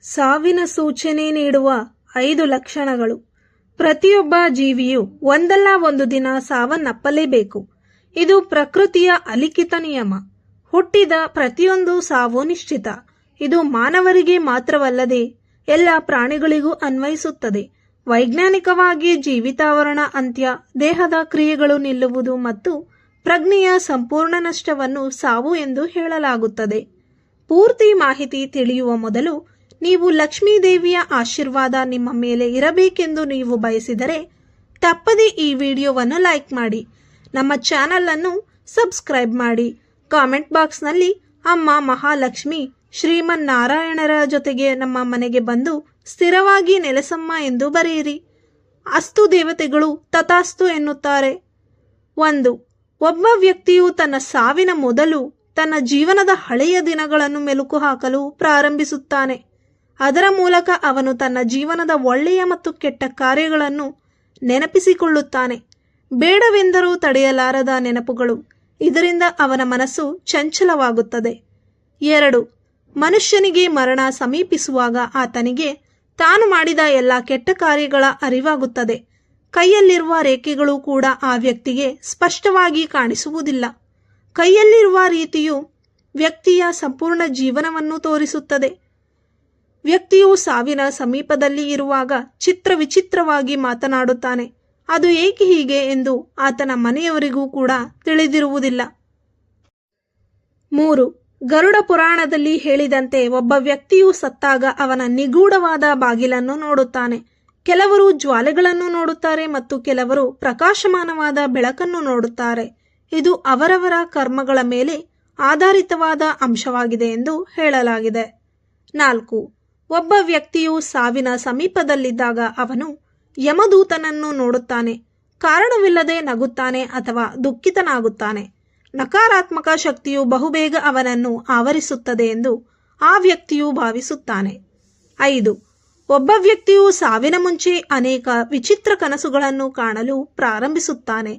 ಸಾವಿನ ಸೂಚನೆ ನೀಡುವ 5 ಲಕ್ಷಣಗಳು. ಪ್ರತಿಯೊಬ್ಬ ಜೀವಿಯು ಒಂದಲ್ಲ ಒಂದು ದಿನ ಸಾವನ್ನಪ್ಪಲೇಬೇಕು. ಇದು ಪ್ರಕೃತಿಯ ಅಲಿಖಿತ ನಿಯಮ. ಹುಟ್ಟಿದ ಪ್ರತಿಯೊಂದು ಸಾವು ನಿಶ್ಚಿತ. ಇದು ಮಾನವರಿಗೆ ಮಾತ್ರವಲ್ಲದೆ ಎಲ್ಲ ಪ್ರಾಣಿಗಳಿಗೂ ಅನ್ವಯಿಸುತ್ತದೆ. ವೈಜ್ಞಾನಿಕವಾಗಿ ಜೀವಿತಾವರಣ ಅಂತ್ಯ, ದೇಹದ ಕ್ರಿಯೆಗಳು ನಿಲ್ಲುವುದು ಮತ್ತು ಪ್ರಜ್ಞೆಯ ಸಂಪೂರ್ಣ ನಷ್ಟವನ್ನು ಸಾವು ಎಂದು ಹೇಳಲಾಗುತ್ತದೆ. ಪೂರ್ತಿ ಮಾಹಿತಿ ತಿಳಿಯುವ ಮೊದಲು ನೀವು ಲಕ್ಷ್ಮೀದೇವಿಯ ಆಶೀರ್ವಾದ ನಿಮ್ಮ ಮೇಲೆ ಇರಬೇಕೆಂದು ನೀವು ಬಯಸಿದರೆ ತಪ್ಪದೆ ಈ ವಿಡಿಯೋವನ್ನು ಲೈಕ್ ಮಾಡಿ, ನಮ್ಮ ಚಾನಲ್ ಅನ್ನು ಸಬ್ಸ್ಕ್ರೈಬ್ ಮಾಡಿ. ಕಾಮೆಂಟ್ ಬಾಕ್ಸ್ನಲ್ಲಿ ಅಮ್ಮ ಮಹಾಲಕ್ಷ್ಮಿ ಶ್ರೀಮನ್ನಾರಾಯಣರ ಜೊತೆಗೆ ನಮ್ಮ ಮನೆಗೆ ಬಂದು ಸ್ಥಿರವಾಗಿ ನೆಲೆಸಮ್ಮ ಎಂದು ಬರೆಯಿರಿ. ಅಸ್ತು ದೇವತೆಗಳು ತಥಾಸ್ತು ಎನ್ನುತ್ತಾರೆ. 1. ಒಬ್ಬ ವ್ಯಕ್ತಿಯು ತನ್ನ ಸಾವಿನ ಮೊದಲು ತನ್ನ ಜೀವನದ ಹಳೆಯ ದಿನಗಳನ್ನು ಮೆಲುಕು ಹಾಕಲು ಪ್ರಾರಂಭಿಸುತ್ತಾನೆ. ಅದರ ಮೂಲಕ ಅವನು ತನ್ನ ಜೀವನದ ಒಳ್ಳೆಯ ಮತ್ತು ಕೆಟ್ಟ ಕಾರ್ಯಗಳನ್ನು ನೆನಪಿಸಿಕೊಳ್ಳುತ್ತಾನೆ. ಬೇಡವೆಂದರೂ ತಡೆಯಲಾರದ ನೆನಪುಗಳು. ಇದರಿಂದ ಅವನ ಮನಸ್ಸು ಚಂಚಲವಾಗುತ್ತದೆ. 2. ಮನುಷ್ಯನಿಗೆ ಮರಣ ಸಮೀಪಿಸುವಾಗ ಆತನಿಗೆ ತಾನು ಮಾಡಿದ ಎಲ್ಲ ಕೆಟ್ಟ ಕಾರ್ಯಗಳ ಅರಿವಾಗುತ್ತದೆ. ಕೈಯಲ್ಲಿರುವ ರೇಖೆಗಳು ಕೂಡ ಆ ವ್ಯಕ್ತಿಗೆ ಸ್ಪಷ್ಟವಾಗಿ ಕಾಣಿಸುವುದಿಲ್ಲ. ಕೈಯಲ್ಲಿರುವ ರೀತಿಯು ವ್ಯಕ್ತಿಯ ಸಂಪೂರ್ಣ ಜೀವನವನ್ನು ತೋರಿಸುತ್ತದೆ. ವ್ಯಕ್ತಿಯು ಸಾವಿನ ಸಮೀಪದಲ್ಲಿ ಇರುವಾಗ ವಿಚಿತ್ರವಾಗಿ ಮಾತನಾಡುತ್ತಾನೆ. ಅದು ಏಕೆ ಹೀಗೆ ಎಂದು ಆತನ ಮನೆಯವರಿಗೂ ಕೂಡ ತಿಳಿದಿರುವುದಿಲ್ಲ. 3. ಗರುಡ ಪುರಾಣದಲ್ಲಿ ಹೇಳಿದಂತೆ ಒಬ್ಬ ವ್ಯಕ್ತಿಯು ಸತ್ತಾಗ ಅವನ ನಿಗೂಢವಾದ ಬಾಗಿಲನ್ನು ನೋಡುತ್ತಾನೆ. ಕೆಲವರು ಜ್ವಾಲೆಗಳನ್ನು ನೋಡುತ್ತಾರೆ ಮತ್ತು ಕೆಲವರು ಪ್ರಕಾಶಮಾನವಾದ ಬೆಳಕನ್ನು ನೋಡುತ್ತಾರೆ. ಇದು ಅವರವರ ಕರ್ಮಗಳ ಮೇಲೆ ಆಧಾರಿತವಾದ ಅಂಶವಾಗಿದೆ ಎಂದು ಹೇಳಲಾಗಿದೆ. 4. ಒಬ್ಬ ವ್ಯಕ್ತಿಯು ಸಾವಿನ ಸಮೀಪದಲ್ಲಿದ್ದಾಗ ಅವನು ಯಮದೂತನನ್ನು ನೋಡುತ್ತಾನೆ. ಕಾರಣವಿಲ್ಲದೆ ನಗುತ್ತಾನೆ ಅಥವಾ ದುಃಖಿತನಾಗುತ್ತಾನೆ. ನಕಾರಾತ್ಮಕ ಶಕ್ತಿಯು ಬಹುಬೇಗ ಅವನನ್ನು ಆವರಿಸುತ್ತದೆ ಎಂದು ಆ ವ್ಯಕ್ತಿಯು ಭಾವಿಸುತ್ತಾನೆ. 5. ಒಬ್ಬ ವ್ಯಕ್ತಿಯು ಸಾವಿನ ಮುಂಚೆ ಅನೇಕ ವಿಚಿತ್ರ ಕನಸುಗಳನ್ನು ಕಾಣಲು ಪ್ರಾರಂಭಿಸುತ್ತಾನೆ.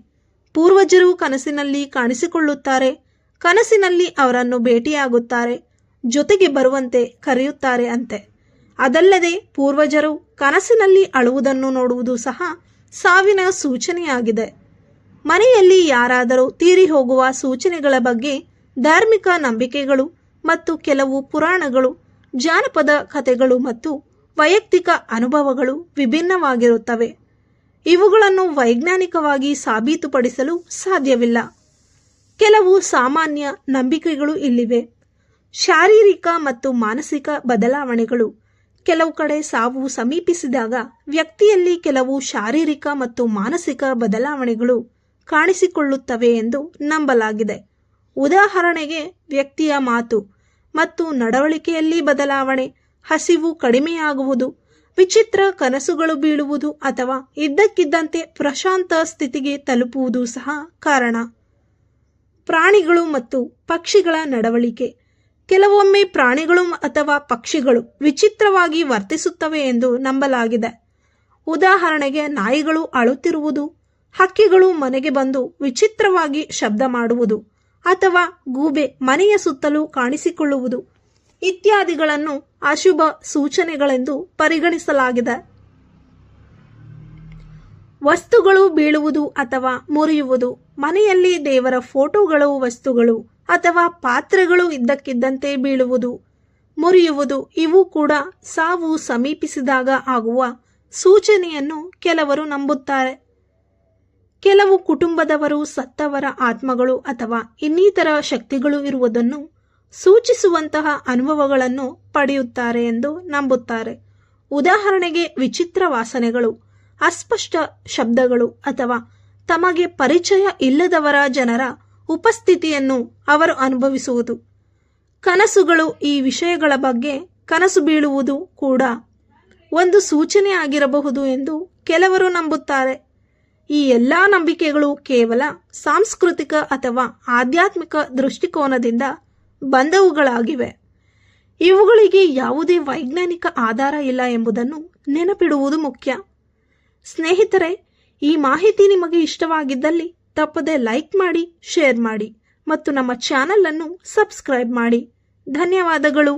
ಪೂರ್ವಜರು ಕನಸಿನಲ್ಲಿ ಕಾಣಿಸಿಕೊಳ್ಳುತ್ತಾರೆ. ಕನಸಿನಲ್ಲಿ ಅವರನ್ನು ಭೇಟಿಯಾಗುತ್ತಾರೆ, ಜೊತೆಗೆ ಬರುವಂತೆ ಕರೆಯುತ್ತಾರೆ ಅಂತೆ. ಅದಲ್ಲದೆ ಪೂರ್ವಜರು ಕನಸಿನಲ್ಲಿ ಅಳುವುದನ್ನು ನೋಡುವುದು ಸಹ ಸಾವಿನ ಸೂಚನೆಯಾಗಿದೆ. ಮನೆಯಲ್ಲಿ ಯಾರಾದರೂ ತೀರಿ ಹೋಗುವ ಸೂಚನೆಗಳ ಬಗ್ಗೆ ಧಾರ್ಮಿಕ ನಂಬಿಕೆಗಳು ಮತ್ತು ಕೆಲವು ಪುರಾಣಗಳು, ಜಾನಪದ ಕಥೆಗಳು ಮತ್ತು ವೈಯಕ್ತಿಕ ಅನುಭವಗಳು ವಿಭಿನ್ನವಾಗಿರುತ್ತವೆ. ಇವುಗಳನ್ನು ವೈಜ್ಞಾನಿಕವಾಗಿ ಸಾಬೀತುಪಡಿಸಲು ಸಾಧ್ಯವಿಲ್ಲ. ಕೆಲವು ಸಾಮಾನ್ಯ ನಂಬಿಕೆಗಳು ಇಲ್ಲಿವೆ. ಶಾರೀರಿಕ ಮತ್ತು ಮಾನಸಿಕ ಬದಲಾವಣೆಗಳು. ಕೆಲವು ಕಡೆ ಸಾವು ಸಮೀಪಿಸಿದಾಗ ವ್ಯಕ್ತಿಯಲ್ಲಿ ಕೆಲವು ಶಾರೀರಿಕ ಮತ್ತು ಮಾನಸಿಕ ಬದಲಾವಣೆಗಳು ಕಾಣಿಸಿಕೊಳ್ಳುತ್ತವೆ ಎಂದು ನಂಬಲಾಗಿದೆ. ಉದಾಹರಣೆಗೆ, ವ್ಯಕ್ತಿಯ ಮಾತು ಮತ್ತು ನಡವಳಿಕೆಯಲ್ಲಿ ಬದಲಾವಣೆ, ಹಸಿವು ಕಡಿಮೆಯಾಗುವುದು, ವಿಚಿತ್ರ ಕನಸುಗಳು ಬೀಳುವುದು ಅಥವಾ ಇದ್ದಕ್ಕಿದ್ದಂತೆ ಪ್ರಶಾಂತ ಸ್ಥಿತಿಗೆ ತಲುಪುವುದು ಸಹ ಕಾರಣ. ಪ್ರಾಣಿಗಳು ಮತ್ತು ಪಕ್ಷಿಗಳ ನಡವಳಿಕೆ. ಕೆಲವೊಮ್ಮೆ ಪ್ರಾಣಿಗಳು ಅಥವಾ ಪಕ್ಷಿಗಳು ವಿಚಿತ್ರವಾಗಿ ವರ್ತಿಸುತ್ತವೆ ಎಂದು ನಂಬಲಾಗಿದೆ. ಉದಾಹರಣೆಗೆ, ನಾಯಿಗಳು ಅಳುತ್ತಿರುವುದು, ಹಕ್ಕಿಗಳು ಮನೆಗೆ ಬಂದು ವಿಚಿತ್ರವಾಗಿ ಶಬ್ದ ಮಾಡುವುದು ಅಥವಾ ಗೂಬೆ ಮನೆಯ ಸುತ್ತಲೂ ಕಾಣಿಸಿಕೊಳ್ಳುವುದು ಇತ್ಯಾದಿಗಳನ್ನು ಅಶುಭ ಸೂಚನೆಗಳೆಂದು ಪರಿಗಣಿಸಲಾಗಿದೆ. ವಸ್ತುಗಳು ಬೀಳುವುದು ಅಥವಾ ಮುರಿಯುವುದು. ಮನೆಯಲ್ಲಿ ದೇವರ ಫೋಟೋಗಳು, ವಸ್ತುಗಳು ಅಥವಾ ಪಾತ್ರೆಗಳು ಇದ್ದಕ್ಕಿದ್ದಂತೆ ಬೀಳುವುದು, ಮುರಿಯುವುದು ಇವು ಕೂಡ ಸಾವು ಸಮೀಪಿಸಿದಾಗ ಆಗುವ ಸೂಚನೆಯನ್ನು ಕೆಲವರು ನಂಬುತ್ತಾರೆ. ಕೆಲವು ಕುಟುಂಬದವರು ಸತ್ತವರ ಆತ್ಮಗಳು ಅಥವಾ ಇನ್ನಿತರ ಶಕ್ತಿಗಳು ಇರುವುದನ್ನು ಸೂಚಿಸುವಂತಹ ಅನುಭವಗಳನ್ನು ಪಡೆಯುತ್ತಾರೆ ಎಂದು ನಂಬುತ್ತಾರೆ. ಉದಾಹರಣೆಗೆ, ವಿಚಿತ್ರ ವಾಸನೆಗಳು, ಅಸ್ಪಷ್ಟ ಶಬ್ದಗಳು ಅಥವಾ ತಮಗೆ ಪರಿಚಯ ಇಲ್ಲದವರ ಜನರ ಉಪಸ್ಥಿತಿಯನ್ನು ಅವರು ಅನುಭವಿಸುವುದು. ಕನಸುಗಳು. ಈ ವಿಷಯಗಳ ಬಗ್ಗೆ ಕನಸು ಬೀಳುವುದು ಕೂಡ ಒಂದು ಸೂಚನೆ ಆಗಿರಬಹುದು ಎಂದು ಕೆಲವರು ನಂಬುತ್ತಾರೆ. ಈ ಎಲ್ಲ ನಂಬಿಕೆಗಳು ಕೇವಲ ಸಾಂಸ್ಕೃತಿಕ ಅಥವಾ ಆಧ್ಯಾತ್ಮಿಕ ದೃಷ್ಟಿಕೋನದಿಂದ ಬಂದವುಗಳಾಗಿವೆ. ಇವುಗಳಿಗೆ ಯಾವುದೇ ವೈಜ್ಞಾನಿಕ ಆಧಾರ ಇಲ್ಲ ಎಂಬುದನ್ನು ನೆನಪಿಡುವುದು ಮುಖ್ಯ. ಸ್ನೇಹಿತರೆ, ಈ ಮಾಹಿತಿ ನಿಮಗೆ ಇಷ್ಟವಾಗಿದ್ದಲ್ಲಿ ತಪ್ಪದೆ ಲೈಕ್ ಮಾಡಿ, ಶೇರ್ ಮಾಡಿ ಮತ್ತು ನಮ್ಮ ಚಾನಲ್ ಅನ್ನು ಸಬ್ಸ್ಕ್ರೈಬ್ ಮಾಡಿ. ಧನ್ಯವಾದಗಳು.